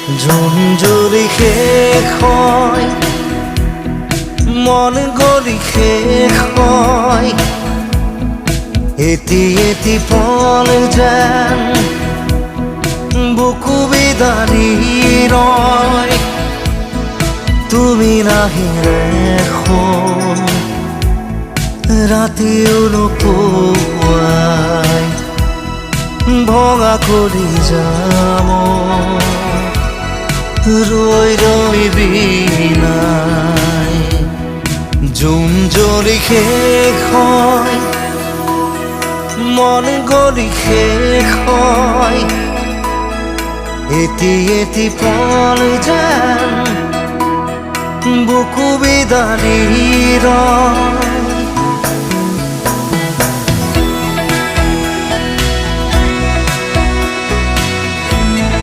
Zone জুৰি শেষ হয়, মন গলি শেষ হয়, এটি এটি পল যেন বুকু বিদাৰি ৰয়। তুমি নাহিলে ৰাতিও নোপোৱাই ভঙা কৰি যাম ৰৈ ৰৈ বিনাই। জোন জ্বলি শেষ হয়, মন গলি শেষ হয়, এটি এটি পল যেন বুকু বিদাৰি ৰয়।